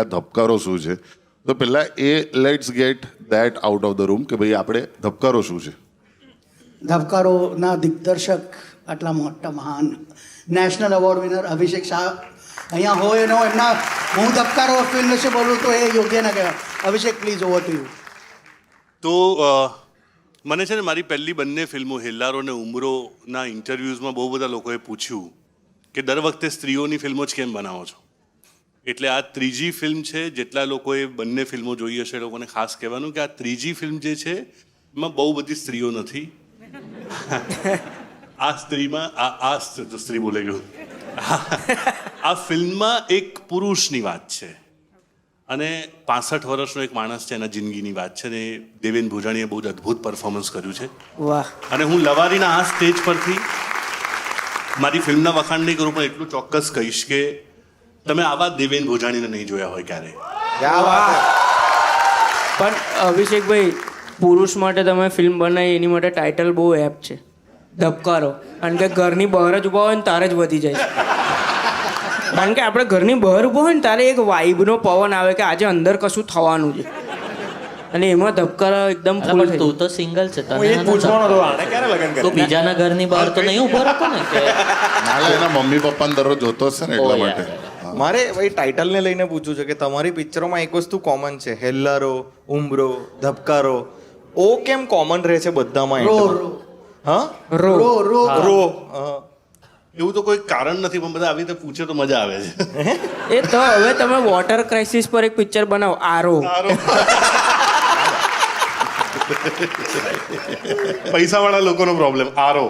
આ ધબકારો શું છે? તો પહેલાં let's gate that out of the room કે ભાઈ આપણે ધબકારો શું છે? ધબકારોના દિગ્દર્શક આટલા મોટા મહાન national award winner Abhishek Shah અહીંયા હોય એનો એમના હું ધબકારો ફિલ્મ વિશે બોલું તો એ યોગ્ય ના કહેવાય. અભિષેક પ્લીઝ ઓવર ટુ યુ. તો મને છે ને મારી પહેલી બંને ફિલ્મો હેલ્લારો અને ઉમરોના ઇન્ટરવ્યૂઝમાં બહુ બધા લોકોએ પૂછ્યું કે દર વખતે સ્ત્રીઓની ફિલ્મો જ કેમ બનાવો છો? એટલે આ ત્રીજી ફિલ્મ છે. જેટલા લોકોએ બંને ફિલ્મો જોઈ હશે એ લોકોને ખાસ કહેવાનું કે આ ત્રીજી ફિલ્મ જે છે એમાં બહુ બધી સ્ત્રીઓ નથી. આ સ્ત્રીમાં આ સ્ત્રી બોલે ગયું. આ ફિલ્મમાં એક પુરુષની વાત છે અને 65 વર્ષનો એક માણસ છે, એના જિંદગીની વાત છે. ને દેવેન ભોજાણીએ બહુ જ અદ્ભુત પરફોર્મન્સ કર્યું છે. વાહ. અને હું લવારીના આ સ્ટેજ પરથી મારી ફિલ્મના વખાણ નહીં કરું પણ એટલું ચોક્કસ કહીશ કે તમે આવા દેવેન ભોજાણીને નહીં જોયા હોય ક્યારે. પણ અભિષેકભાઈ, પુરુષ માટે તમે ફિલ્મ બનાવી એની માટે ટાઇટલ બહુ એપ છે, ધબકારો. કારણ કે ઘરની બહાર જ ઊભા હોય ને તારે જ વધી જાય છે. કારણ કે આપણે ઘરની બહાર ઊભા હોય ને તારે એક વાઇબનો પવન આવે કે આજે અંદર કશું થવાનું છે અને એમાં ધબકારા એકદમ ફૂલ થઈ તું તો સિંગલ છે, તને તો બીજાના ઘરની બહાર તો નહીં ઉભો રહેતો ને કે નાલે એના મમ્મી પપ્પાને દરરોજ જોતો હશે ને એટલા માટે. મારે ભાઈ ટાઇટલને લઈને પૂછવું છે કે તમારી પિક્ચરોમાં એક વસ્તુ કોમન છે, હેલ્લારો, ઉમરો, ધબકારો. ઓ કેમ કોમન રહે છે બધામાં? રો એકદમ? રો હા, રો રો રો. એવું તો કોઈ કારણ નથી પણ બધા આવી રીતે પૂછે તો મજા આવે છે. એ તો હવે તમે વોટર ક્રાઇસિસ પર એક પિક્ચર બનાવો, આરો. પૈસાવાળા લોકોનો પ્રોબ્લેમ આરો.